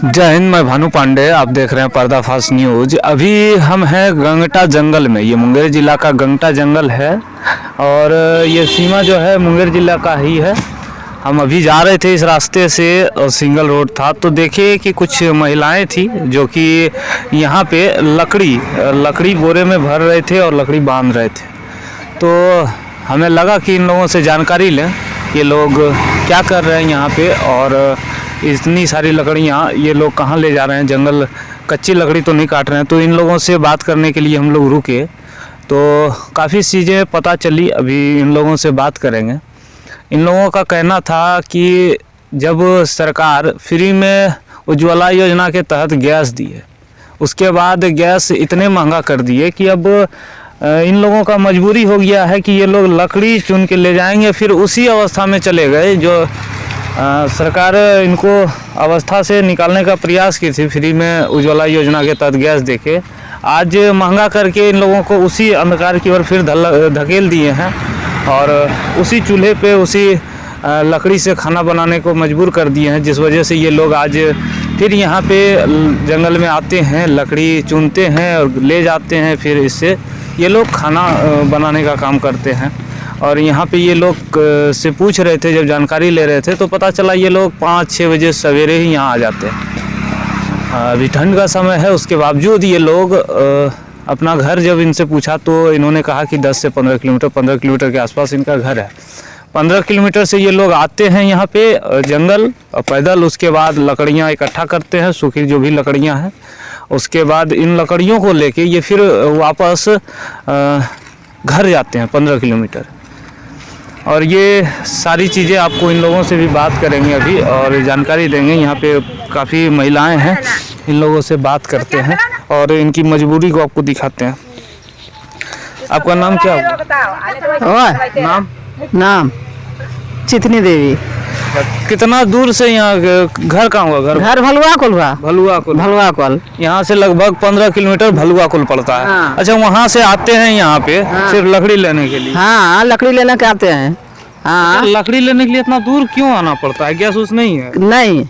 जय हिंद, मैं भानु पांडे। आप देख रहे हैं पर्दाफाश न्यूज। अभी हम हैं गंगटा जंगल में। ये मुंगेर जिला का गंगटा जंगल है और ये सीमा जो है मुंगेर जिला का ही है। हम अभी जा रहे थे इस रास्ते से और सिंगल रोड था तो देखे कि कुछ महिलाएं थी जो कि यहाँ पे लकड़ी बोरे में भर रहे थे और लकड़ी बांध रहे थे। तो हमें लगा कि इन लोगों से जानकारी लें, ये लोग क्या कर रहे हैं यहाँ पे और इतनी सारी लकड़ियाँ ये लोग कहाँ ले जा रहे हैं। जंगल कच्ची लकड़ी तो नहीं काट रहे हैं। तो इन लोगों से बात करने के लिए हम लोग रुके तो काफ़ी चीज़ें पता चली। अभी इन लोगों से बात करेंगे। इन लोगों का कहना था कि जब सरकार फ्री में उज्ज्वला योजना के तहत गैस दिए, उसके बाद गैस इतने महंगा कर दिए कि अब इन लोगों का मजबूरी हो गया है कि ये लोग लकड़ी चुन के ले जाएंगे। फिर उसी अवस्था में चले गए जो सरकार इनको अवस्था से निकालने का प्रयास की थी फ्री में उज्ज्वला योजना के तहत गैस देके। आज महंगा करके इन लोगों को उसी अंधकार की ओर फिर धकेल दिए हैं और उसी चूल्हे पे उसी लकड़ी से खाना बनाने को मजबूर कर दिए हैं, जिस वजह से ये लोग आज फिर यहाँ पे जंगल में आते हैं, लकड़ी चुनते हैं और ले जाते हैं। फिर इससे ये लोग खाना बनाने का काम करते हैं। और यहाँ पे ये लोग से पूछ रहे थे, जब जानकारी ले रहे थे तो पता चला ये लोग 5-6 बजे सवेरे ही यहाँ आ जाते हैं। अभी ठंड का समय है, उसके बावजूद ये लोग अपना घर जब इनसे पूछा तो इन्होंने कहा कि 10 से 15 किलोमीटर के आसपास इनका घर है। 15 किलोमीटर से ये लोग आते हैं यहाँ पे जंगल पैदल। उसके बाद लकड़ियाँ इकट्ठा करते हैं, सूखी जो भी लकड़ियाँ हैं। उसके बाद इन लकड़ियों को लेके ये फिर वापस घर जाते हैं 15 किलोमीटर। और ये सारी चीज़ें आपको इन लोगों से भी बात करेंगे अभी और जानकारी देंगे। यहाँ पे काफ़ी महिलाएं हैं, इन लोगों से बात करते हैं और इनकी मजबूरी को आपको दिखाते हैं। आपका नाम क्या हुआ? नाम चितनी देवी। कितना दूर से यहाँ घर कहाँ हुआ? घर भलुआ कुल। यहाँ से लगभग 15 किलोमीटर भलुआ कुल पड़ता है। हाँ। अच्छा, वहाँ से आते हैं यहाँ पे हाँ। सिर्फ लकड़ी लेने के लिए? हाँ, लकड़ी लेने के आते हैं। हाँ, तो लकड़ी लेने के लिए इतना दूर क्यों आना पड़ता है? गैस उस नहीं है? नहीं,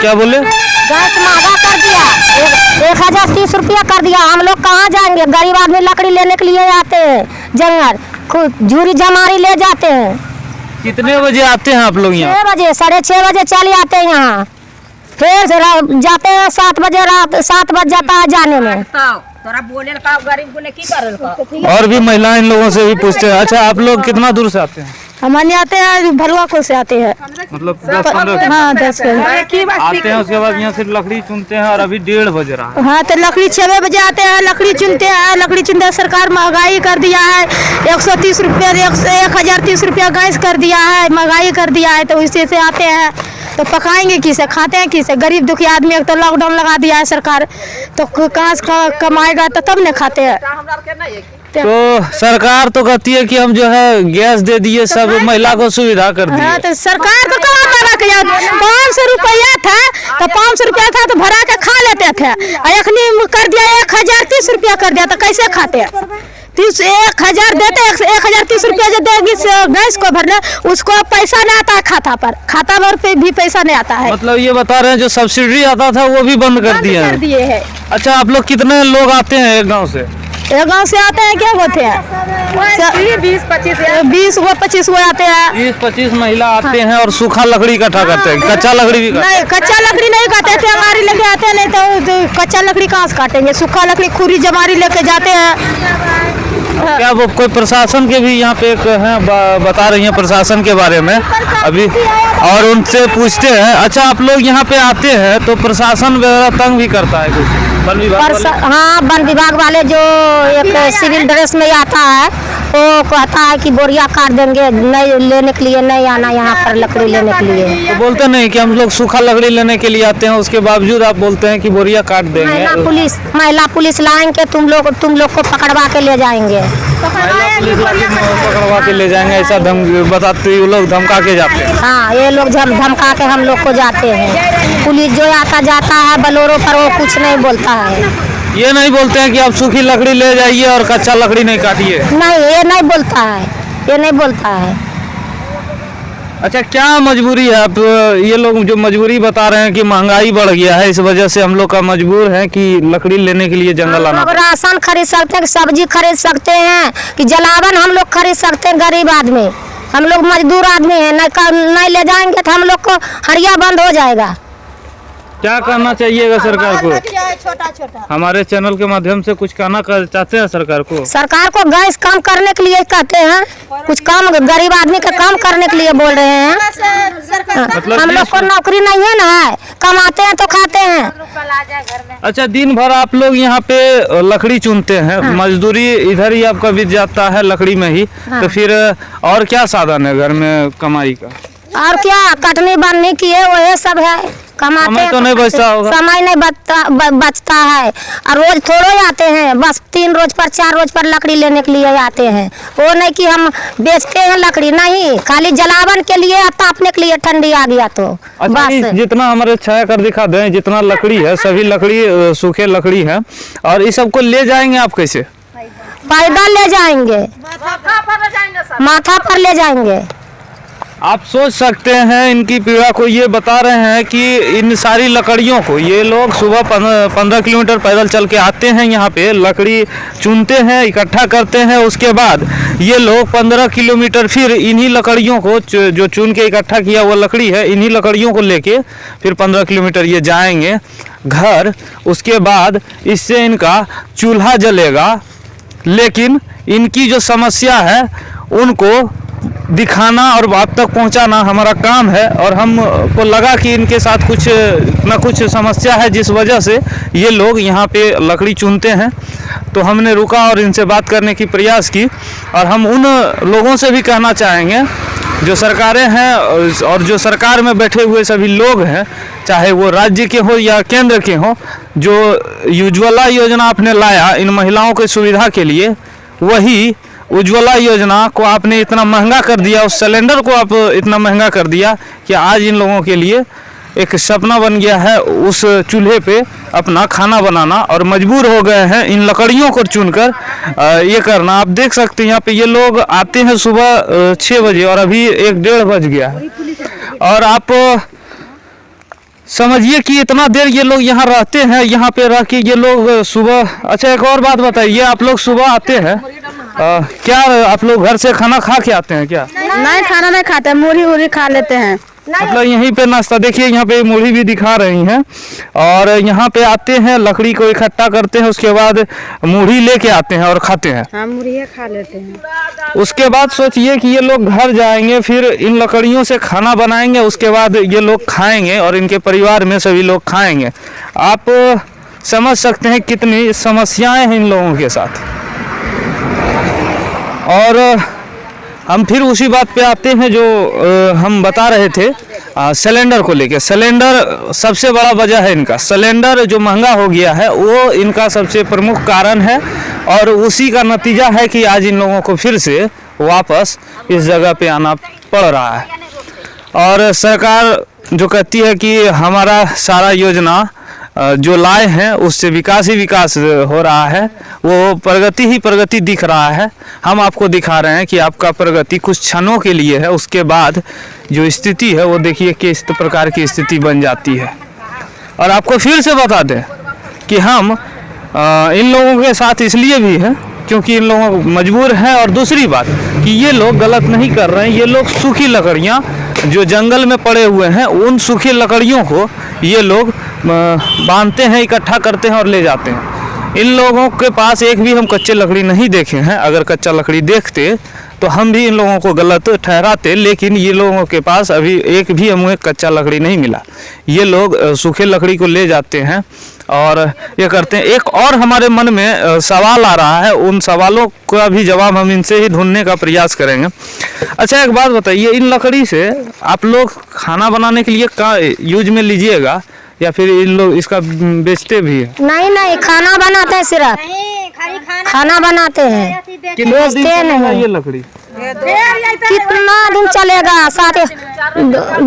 क्या बोले? गैस महंगा कर दिया, 1030 रुपया कर दिया। हम लोग कहाँ जाएंगे? गरीब आदमी लकड़ी लेने के लिए आते हैं जंगल, खुद झूरी जमारी ले जाते हैं। कितने बजे आते हैं आप लोग यहाँ? 6 बजे, 6:30 बजे चले आते हैं यहाँ। फिर जाते हैं 7 बजे, रात 7 बज जाता है जाने में। और भी महिलाएं इन लोगों से भी पूछते हैं। अच्छा, आप लोग कितना दूर से आते हैं? हमारे आते हैं भलुआ कुल से आते हैं। मतलब 10-15? हाँ, 10 आते हैं। उसके बाद यहाँ सिर्फ लकड़ी चुनते हैं और अभी 1:30 बज रहा है। हाँ, तो लकड़ी 6 बजे आते हैं, लकड़ी चुनते हैं। लकड़ी चुनते सरकार महंगाई कर दिया है, 130 रुपया 1030 रुपया गैस कर दिया है, महंगाई कर दिया है। तो इसी से आते हैं तो पकाएंगे किसे, खाते हैं किसे? गरीब दुखी आदमी। एक तो लॉकडाउन लगा दिया है सरकार, तो कहाँ से कमाएगा? तो तब न खाते हैं। तो सरकार तो कहती है कि हम जो है गैस दे दिए, सब महिला को सुविधा कर दी। हाँ, तो सरकार को कहाँ भरा के 500 रुपया था तो 500 रुपया था तो भरा के खा लेते थे। अखनी कर दिया 1030 रुपया कर दिया, तो कैसे खाते हैं? 1000 देते, 1030 रुपया जो देगी गैस को भरने, उसको पैसा नहीं आता है खाता पर पे भी पैसा नहीं आता है। मतलब ये बता रहे हैं जो सब्सिडी आता था वो भी बंद कर दिए हैं। अच्छा, आप लोग कितने लोग आते हैं एक गाँव से? एक गाँव से आते हैं, क्या होते हैं? 20-25 आते हैं। 20-25 महिला आते हैं और सूखा लकड़ी इकट्ठा करते हैं। कच्चा लकड़ी भी नहीं, कच्चा लकड़ी नहीं काटते थे, हमारी लेके आते हैं। नहीं तो कच्चा लकड़ी कहाँ से काटेंगे? सूखा लकड़ी खुरी जमारी लेके जाते हैं। क्या वो कोई प्रशासन के भी यहाँ पे एक हैं, बता रही हैं प्रशासन के बारे में अभी और उनसे पूछते हैं। अच्छा, आप लोग यहाँ पे आते हैं तो प्रशासन वगैरह तंग भी करता है कुछ? वन विभाग? हाँ, वन विभाग वाले जो एक सिविल ड्रेस में आता है वो कहता है कि बोरिया काट देंगे, नहीं लेने के लिए नहीं आना यहाँ पर लकड़ी लेने के लिए। तो बोलते नहीं कि हम लोग सूखा लकड़ी लेने के लिए आते हैं, उसके बावजूद आप बोलते हैं कि बोरिया काट देंगे? महिला पुलिस लाएंगे, तुम लोग को पकड़वा के ले जाएंगे। पकड़वा के ले जाएंगे ऐसा बताते, वो लोग धमका के जाते हैं। हाँ, ये लोग धमका के हम लोग को जाते हैं। पुलिस जो आता जाता है बलोरों पर, वो कुछ नहीं बोलता है। ये नहीं बोलते हैं कि आप सूखी लकड़ी ले जाइए और कच्चा लकड़ी नहीं काटिए? नहीं, ये नहीं बोलता है, ये नहीं बोलता है। अच्छा, क्या मजबूरी है? आप ये लोग जो मजबूरी बता रहे हैं कि महंगाई बढ़ गया है, इस वजह से हम लोग का मजबूर है कि लकड़ी लेने के लिए जंगल आना हम राशन खरीद सकते हैं, सब्जी खरीद सकते हैं, कि जलावन हम लोग खरीद सकते हैं। गरीब आदमी, हम लोग मजदूर आदमी हैं, नहीं ले जाएंगे तो हम लोग को हरिया बंद हो जाएगा। क्या करना चाहिएगा सरकार को? हमारे चैनल के माध्यम से कुछ कहना चाहते हैं सरकार को? सरकार को गैस काम करने के लिए कहते हैं, कुछ काम गरीब आदमी का काम करने के लिए बोल रहे हैं। मतलब हम लोग को नौकरी नहीं है ना, कमाते हैं तो खाते हैं। अच्छा, दिन भर आप लोग यहाँ पे लकड़ी चुनते हैं, मजदूरी इधर ही आपका बीत जाता है लकड़ी में ही, तो फिर और क्या साधन है घर में कमाई का? और क्या, कटनी बनने की है, वही सब है। कमाते समय तो नहीं बचता होगा? समय नहीं बचता है, और रोज थोड़े आते हैं, बस 3 रोज पर 4 रोज पर लकड़ी लेने के लिए आते हैं। वो नहीं कि हम बेचते हैं लकड़ी, नहीं, खाली जलावन के लिए, तापने के लिए ठंडी आ गया तो अच्छा, बस। जितना हमारे छाया कर दिखा दें, जितना लकड़ी है सभी लकड़ी सूखे लकड़ी है, और इस सबको ले जाएंगे आप कैसे? पैदल ले जाएंगे, माथा पर ले जाएंगे। आप सोच सकते हैं इनकी पीड़ा को। ये बता रहे हैं कि इन सारी लकड़ियों को ये लोग सुबह 15 किलोमीटर पैदल चल के आते हैं, यहाँ पे लकड़ी चुनते हैं, इकट्ठा करते हैं, उसके बाद ये लोग 15 किलोमीटर फिर इन्हीं लकड़ियों को जो चुन के इकट्ठा किया हुआ लकड़ी है, इन्हीं लकड़ियों को लेके फिर 15 किलोमीटर ये जाएंगे घर। उसके बाद इससे इनका चूल्हा जलेगा, लेकिन इनकी जो समस्या है उनको दिखाना और आप तक पहुंचाना हमारा काम है। और हमको लगा कि इनके साथ कुछ ना कुछ समस्या है, जिस वजह से ये लोग यहाँ पे लकड़ी चुनते हैं, तो हमने रुका और इनसे बात करने की प्रयास की। और हम उन लोगों से भी कहना चाहेंगे जो सरकारें हैं और जो सरकार में बैठे हुए सभी लोग हैं, चाहे वो राज्य के हो या केंद्र के हो, जो उज्ज्वला योजना आपने लाया इन महिलाओं की सुविधा के लिए, वही उज्ज्वला योजना को आपने इतना महंगा कर दिया, उस सिलेंडर को आप इतना महंगा कर दिया कि आज इन लोगों के लिए एक सपना बन गया है उस चूल्हे पे अपना खाना बनाना, और मजबूर हो गए हैं इन लकड़ियों को चुनकर ये करना। आप देख सकते हैं यहाँ पे ये लोग आते हैं सुबह 6 बजे और अभी 1-1:30 बज गया है, और आप समझिए कि इतना देर ये लोग यहाँ रहते हैं। यहाँ पे रह के ये लोग सुबह, अच्छा एक और बात बताइए, आप लोग सुबह आते हैं, क्या आप लोग घर से खाना खा के आते हैं क्या? नहीं, खाना नहीं खाते, मुरही उरी खा लेते हैं। मतलब यहीं पे नाश्ता, देखिए यहाँ पे मुरही भी दिखा रही हैं, और यहाँ पे आते हैं, लकड़ी को इकट्ठा करते हैं, उसके बाद मुरही लेके आते हैं और खाते हैं। हाँ, मुरही खा लेते हैं। उसके बाद सोचिए कि ये लोग घर जाएंगे, फिर इन लकड़ियों से खाना बनाएंगे, उसके बाद ये लोग खाएंगे और इनके परिवार में सभी लोग खाएंगे। आप समझ सकते हैं कितनी समस्याएं हैं इन लोगों के साथ। और हम फिर उसी बात पे आते हैं जो हम बता रहे थे सिलेंडर को लेके। सिलेंडर सबसे बड़ा वजह है इनका, सिलेंडर जो महंगा हो गया है वो इनका सबसे प्रमुख कारण है, और उसी का नतीजा है कि आज इन लोगों को फिर से वापस इस जगह पे आना पड़ रहा है। और सरकार जो कहती है कि हमारा सारा योजना जो लाए हैं उससे विकास ही विकास हो रहा है, वो प्रगति ही प्रगति दिख रहा है। हम आपको दिखा रहे हैं कि आपका प्रगति कुछ क्षणों के लिए है, उसके बाद जो स्थिति है वो देखिए किस प्रकार की स्थिति बन जाती है। और आपको फिर से बता दें कि हम इन लोगों के साथ इसलिए भी हैं क्योंकि इन लोगों मजबूर हैं, और दूसरी बात कि ये लोग गलत नहीं कर रहे हैं। ये लोग सूखी लकड़ियाँ जो जंगल में पड़े हुए हैं, उन सूखी लकड़ियों को ये लोग बांधते हैं, इकट्ठा करते हैं और ले जाते हैं। इन लोगों के पास एक भी हम कच्चे लकड़ी नहीं देखे हैं। अगर कच्चा लकड़ी देखते तो हम भी इन लोगों को गलत ठहराते, लेकिन ये लोगों के पास अभी एक भी हमें कच्चा लकड़ी नहीं मिला। ये लोग सूखे लकड़ी को ले जाते हैं और ये करते हैं। एक और हमारे मन में सवाल आ रहा है, उन सवालों का भी जवाब हम इनसे ही ढूंढने का प्रयास करेंगे। अच्छा एक बात बताइए, इन लकड़ी से आप लोग खाना बनाने के लिए क्या यूज में लीजिएगा, या फिर इन लोग इसका बेचते भी है? नहीं, खाना बनाते हैं, सिर्फ खाना बनाते हैं, बेचते नहीं। ये लकड़ी कितना दिन चलेगा?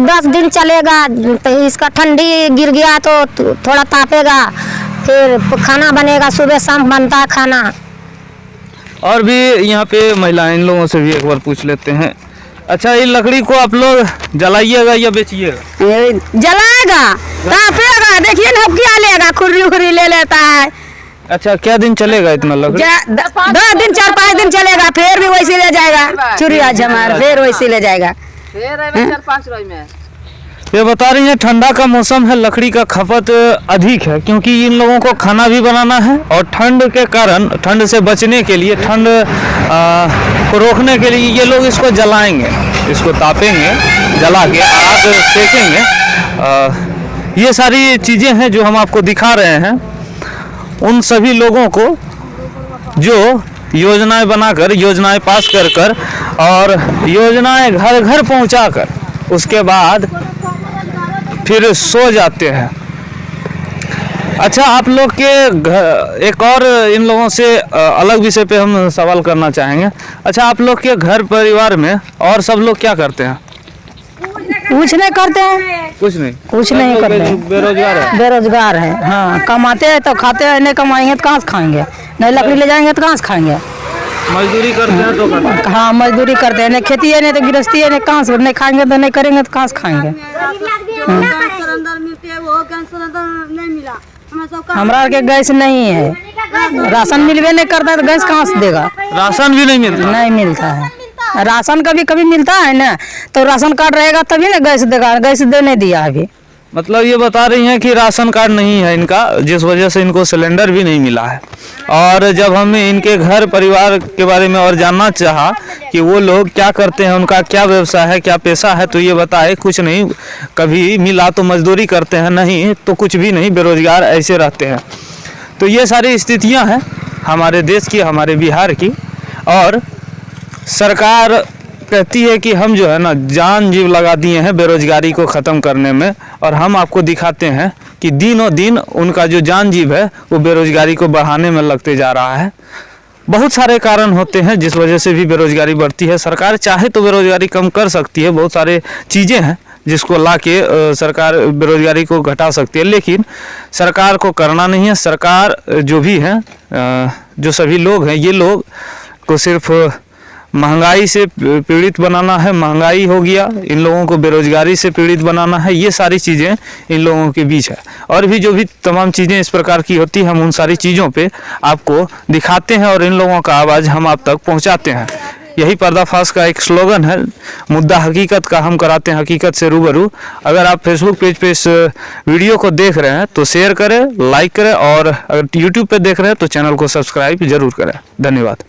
10 दिन चलेगा। तो इसका ठंडी गिर गया तो थोड़ा तापेगा, फिर खाना बनेगा, सुबह शाम बनता है खाना। और भी यहाँ पे महिलाएं, इन लोगों से भी एक बार पूछ लेते हैं। अच्छा, ये लकड़ी को आप लोग जलाइएगा या बेचिएगा? ये जलाएगा, तापेगा, देखिए ना क्या लेगा, खुर्री खुर्री ले लेता है। अच्छा, क्या दिन चलेगा इतना लकड़ी? 10 दिन 4-5 दिन चलेगा, फिर भी वैसे ले जाएगा चुरिया झमार, फिर वैसे ले जाएगा। 4-5 रोज में ये बता रही हैं ठंडा का मौसम है, लकड़ी का खपत अधिक है क्योंकि इन लोगों को खाना भी बनाना है और ठंड के कारण, ठंड से बचने के लिए, ठंड को रोकने के लिए ये लोग इसको जलाएंगे, इसको तापेंगे, जला के आग सेकेंगे। ये सारी चीज़ें हैं जो हम आपको दिखा रहे हैं उन सभी लोगों को जो योजनाएं बनाकर, योजनाएं पास कर कर और योजनाएं घर घर पहुंचाकर उसके बाद फिर सो जाते हैं। अच्छा, आप लोग के घर, एक और इन लोगों से अलग विषय पे हम सवाल करना चाहेंगे। अच्छा, आप लोग के घर परिवार में और सब लोग क्या करते हैं? कुछ नहीं करते हैं, कुछ नहीं करते हैं। बेरोजगार है? बेरोजगार है, हाँ। कमाते हैं तो खाते हैं, नहीं कमाएंगे तो कहाँ से खाएंगे? नहीं लकड़ी ले जाएंगे तो कहाँ से खाएंगे? मजदूरी करते हैं तो करते हैं। हाँ, मजदूरी करते हैं, नहीं खेती है, नहीं तो गृहस्थी है, नहीं कहाँ से, नहीं खाएंगे तो नहीं करेंगे तो कहाँ से खाएंगे? हमारा के गैस नहीं है, राशन मिलवे नहीं करता तो गैस कहाँ से देगा? राशन भी नहीं मिलता? नहीं मिलता है। राशन कभी कभी मिलता है ना, तो राशन कार्ड रहेगा तभी ना गैस देगा, गैस दे नहीं दिया अभी। मतलब ये बता रही हैं कि राशन कार्ड नहीं है इनका, जिस वजह से इनको सिलेंडर भी नहीं मिला है। और जब हमने इनके घर परिवार के बारे में और जानना चाहा कि वो लोग क्या करते हैं, उनका क्या व्यवसाय है, क्या पेशा है, तो ये बताए कुछ नहीं, कभी मिला तो मजदूरी करते हैं, नहीं तो कुछ भी नहीं, बेरोजगार ऐसे रहते हैं। तो ये सारी स्थितियां हैं हमारे देश की, हमारे बिहार की। और सरकार कहती है कि हम जो है ना जान जीव लगा दिए हैं बेरोजगारी को ख़त्म करने में, और हम आपको दिखाते हैं कि दिनों दिन उनका जो जान जीव है वो बेरोजगारी को बढ़ाने में लगते जा रहा है। बहुत सारे कारण होते हैं जिस वजह से भी बेरोजगारी बढ़ती है। सरकार चाहे तो बेरोजगारी कम कर सकती है, बहुत सारे चीज़ें हैं जिसको ला के सरकार बेरोजगारी को घटा सकती है, लेकिन सरकार को करना नहीं है। सरकार जो भी है, जो सभी लोग हैं, ये लोग को सिर्फ महंगाई से पीड़ित बनाना है, महंगाई हो गया, इन लोगों को बेरोजगारी से पीड़ित बनाना है, ये सारी चीज़ें इन लोगों के बीच है। और भी जो भी तमाम चीज़ें इस प्रकार की होती हैं, हम उन सारी चीज़ों पे आपको दिखाते हैं और इन लोगों का आवाज़ हम आप तक पहुंचाते हैं। यही पर्दाफाश का एक स्लोगन है, मुद्दा हकीकत का, हम कराते हैं हकीकत से रूबरू। अगर आप फेसबुक पेज पे इस वीडियो को देख रहे हैं तो शेयर करें, लाइक करें, और अगर यूट्यूब पे देख रहे हैं तो चैनल को सब्सक्राइब जरूर करें। धन्यवाद।